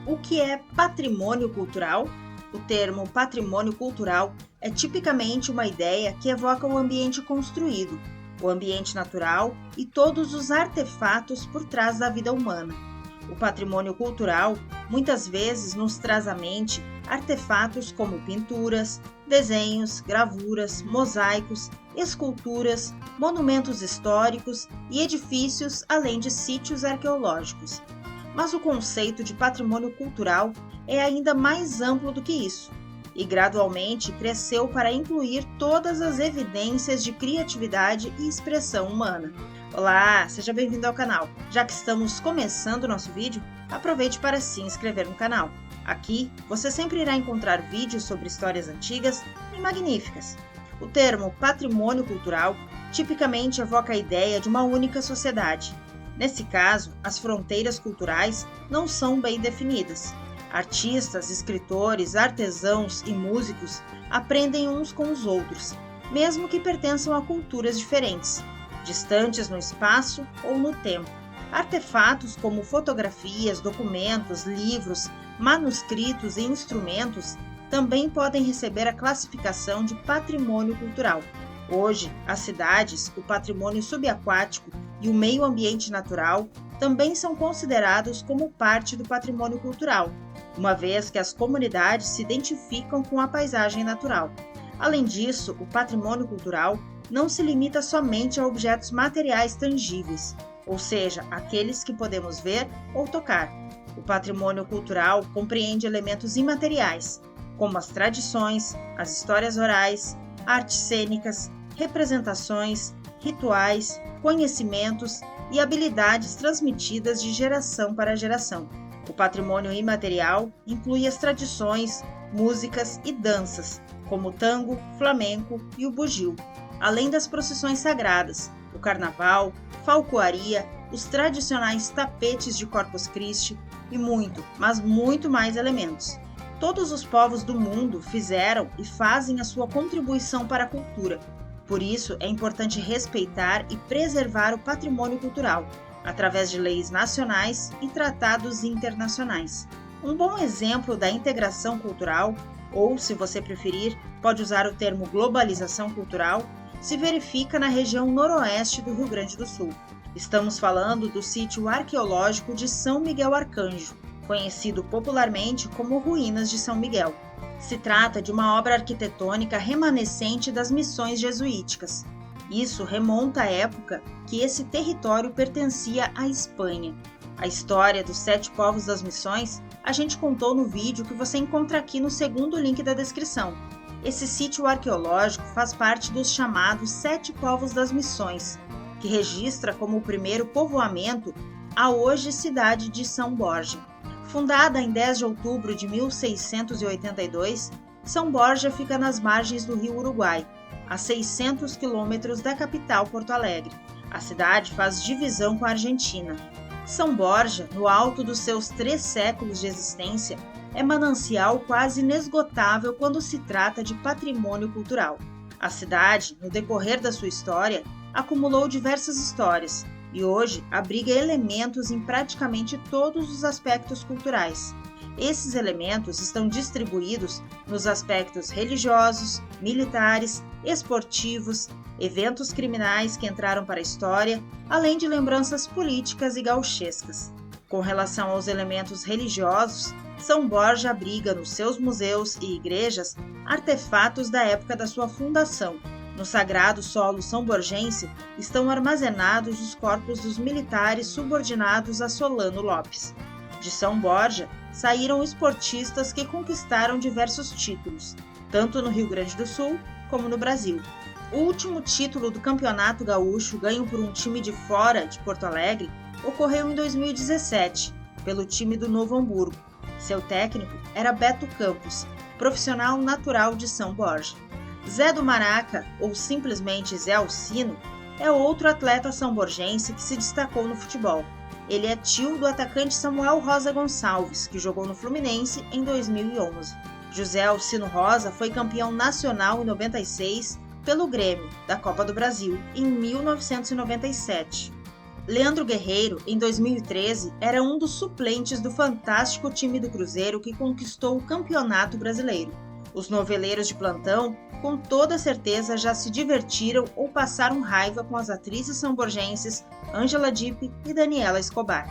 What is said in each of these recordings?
O que é patrimônio cultural? O termo patrimônio cultural é tipicamente uma ideia que evoca o ambiente construído, o ambiente natural e todos os artefatos por trás da vida humana. O patrimônio cultural muitas vezes nos traz à mente artefatos como pinturas, desenhos, gravuras, mosaicos, esculturas, monumentos históricos e edifícios, além de sítios arqueológicos. Mas o conceito de patrimônio cultural é ainda mais amplo do que isso, e gradualmente cresceu para incluir todas as evidências de criatividade e expressão humana. Olá, seja bem-vindo ao canal. Já que estamos começando o nosso vídeo, aproveite para se inscrever no canal. Aqui você sempre irá encontrar vídeos sobre histórias antigas e magníficas. O termo patrimônio cultural tipicamente evoca a ideia de uma única sociedade. Nesse caso, as fronteiras culturais não são bem definidas. Artistas, escritores, artesãos e músicos aprendem uns com os outros, mesmo que pertençam a culturas diferentes, distantes no espaço ou no tempo. Artefatos como fotografias, documentos, livros, manuscritos e instrumentos também podem receber a classificação de patrimônio cultural. Hoje, as cidades, o patrimônio subaquático e o meio ambiente natural também são considerados como parte do patrimônio cultural, uma vez que as comunidades se identificam com a paisagem natural. Além disso, o patrimônio cultural não se limita somente a objetos materiais tangíveis, ou seja, aqueles que podemos ver ou tocar. O patrimônio cultural compreende elementos imateriais, como as tradições, as histórias orais, artes cênicas, representações, rituais, conhecimentos e habilidades transmitidas de geração para geração. O patrimônio imaterial inclui as tradições, músicas e danças, como o tango, flamenco e o bugio, além das procissões sagradas, o carnaval, falcoaria, os tradicionais tapetes de Corpus Christi e muito, mas muito mais elementos. Todos os povos do mundo fizeram e fazem a sua contribuição para a cultura. Por isso, é importante respeitar e preservar o patrimônio cultural, através de leis nacionais e tratados internacionais. Um bom exemplo da integração cultural, ou, se você preferir, pode usar o termo globalização cultural, se verifica na região noroeste do Rio Grande do Sul. Estamos falando do sítio arqueológico de São Miguel Arcanjo, conhecido popularmente como Ruínas de São Miguel. Se trata de uma obra arquitetônica remanescente das missões jesuíticas. Isso remonta à época que esse território pertencia à Espanha. A história dos 7 povos das missões a gente contou no vídeo que você encontra aqui no segundo link da descrição. Esse sítio arqueológico faz parte dos chamados 7 povos das missões, que registra como o primeiro povoamento a hoje cidade de São Borja. Fundada em 10 de outubro de 1682, São Borja fica nas margens do rio Uruguai, a 600 quilômetros da capital Porto Alegre. A cidade faz divisão com a Argentina. São Borja, no alto dos seus 3 séculos de existência, é manancial quase inesgotável quando se trata de patrimônio cultural. A cidade, no decorrer da sua história, acumulou diversas histórias e hoje abriga elementos em praticamente todos os aspectos culturais. Esses elementos estão distribuídos nos aspectos religiosos, militares, esportivos, eventos criminais que entraram para a história, além de lembranças políticas e gauchescas. Com relação aos elementos religiosos, São Borja abriga nos seus museus e igrejas artefatos da época da sua fundação. No sagrado solo são-borgense estão armazenados os corpos dos militares subordinados a Solano Lopes. De São Borja saíram esportistas que conquistaram diversos títulos, tanto no Rio Grande do Sul como no Brasil. O último título do Campeonato Gaúcho, ganho por um time de fora de Porto Alegre, ocorreu em 2017, pelo time do Novo Hamburgo. Seu técnico era Beto Campos, profissional natural de São Borja. Zé do Maraca, ou simplesmente Zé Alcino, é outro atleta são-borgense que se destacou no futebol. Ele é tio do atacante Samuel Rosa Gonçalves, que jogou no Fluminense em 2011. José Alcino Rosa foi campeão nacional em 96 pelo Grêmio, da Copa do Brasil, em 1997. Leandro Guerreiro, em 2013, era um dos suplentes do fantástico time do Cruzeiro que conquistou o Campeonato Brasileiro. Os noveleiros de plantão, com toda certeza, já se divertiram ou passaram raiva com as atrizes samborgenses Ângela Dipp e Daniela Escobar.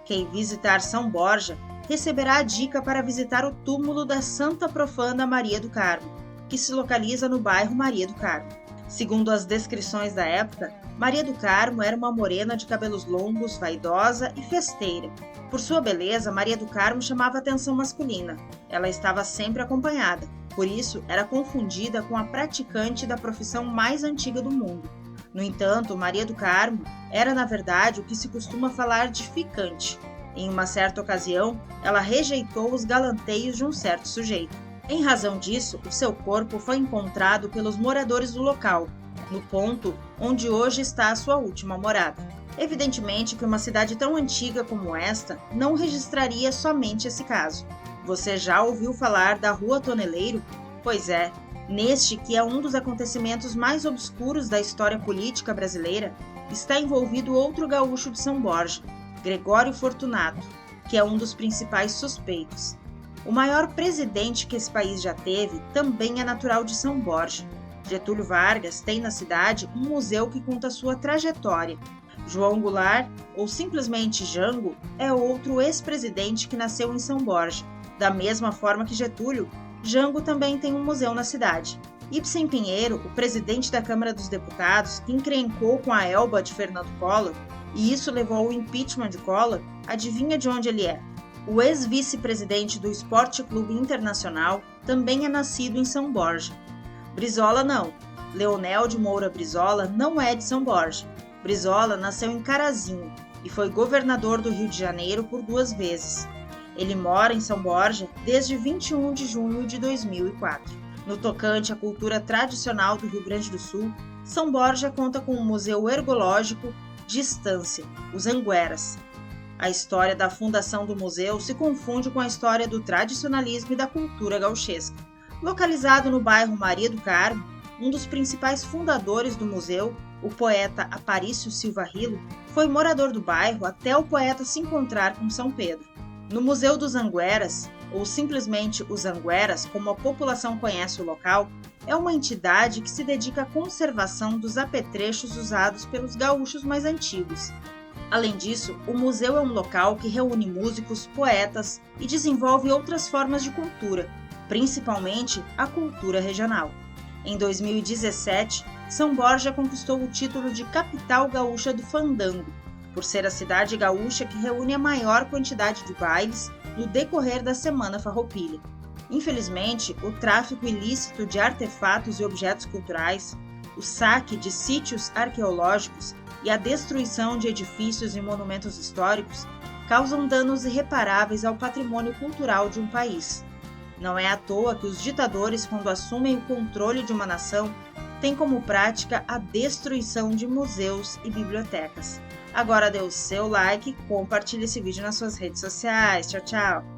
Quem visitar São Borja receberá a dica para visitar o túmulo da Santa Profana Maria do Carmo, que se localiza no bairro Maria do Carmo. Segundo as descrições da época, Maria do Carmo era uma morena de cabelos longos, vaidosa e festeira. Por sua beleza, Maria do Carmo chamava a atenção masculina. Ela estava sempre acompanhada, por isso era confundida com a praticante da profissão mais antiga do mundo. No entanto, Maria do Carmo era, na verdade, o que se costuma falar de ficante. Em uma certa ocasião, ela rejeitou os galanteios de um certo sujeito. Em razão disso, o seu corpo foi encontrado pelos moradores do local, no ponto onde hoje está a sua última morada. Evidentemente que uma cidade tão antiga como esta não registraria somente esse caso. Você já ouviu falar da Rua Toneleiro? Pois é, neste que é um dos acontecimentos mais obscuros da história política brasileira, está envolvido outro gaúcho de São Borja, Gregório Fortunato, que é um dos principais suspeitos. O maior presidente que esse país já teve também é natural de São Borja. Getúlio Vargas tem na cidade um museu que conta sua trajetória. João Goulart, ou simplesmente Jango, é outro ex-presidente que nasceu em São Borja. Da mesma forma que Getúlio, Jango também tem um museu na cidade. Ibsen Pinheiro, o presidente da Câmara dos Deputados, que encrencou com a Elba de Fernando Collor, e isso levou ao impeachment de Collor, adivinha de onde ele é? O ex-vice-presidente do Esporte Clube Internacional também é nascido em São Borja. Brizola não. Leonel de Moura Brizola não é de São Borja. Brizola nasceu em Carazinho e foi governador do Rio de Janeiro por 2 vezes. Ele mora em São Borja desde 21 de junho de 2004. No tocante à cultura tradicional do Rio Grande do Sul, São Borja conta com um museu ergológico de Estância, os Angueras. A história da fundação do museu se confunde com a história do tradicionalismo e da cultura gauchesca. Localizado no bairro Maria do Carmo, um dos principais fundadores do museu, o poeta Aparício Silva Rilo, foi morador do bairro até o poeta se encontrar com São Pedro. No Museu dos Angueras, ou simplesmente os Angueras, como a população conhece o local, é uma entidade que se dedica à conservação dos apetrechos usados pelos gaúchos mais antigos. Além disso, o museu é um local que reúne músicos, poetas e desenvolve outras formas de cultura, principalmente a cultura regional. Em 2017, São Borja conquistou o título de capital gaúcha do fandango, por ser a cidade gaúcha que reúne a maior quantidade de bailes no decorrer da Semana Farroupilha. Infelizmente, o tráfico ilícito de artefatos e objetos culturais, o saque de sítios arqueológicos e a destruição de edifícios e monumentos históricos causam danos irreparáveis ao patrimônio cultural de um país. Não é à toa que os ditadores, quando assumem o controle de uma nação, têm como prática a destruição de museus e bibliotecas. Agora dê o seu like e compartilhe esse vídeo nas suas redes sociais. Tchau, tchau!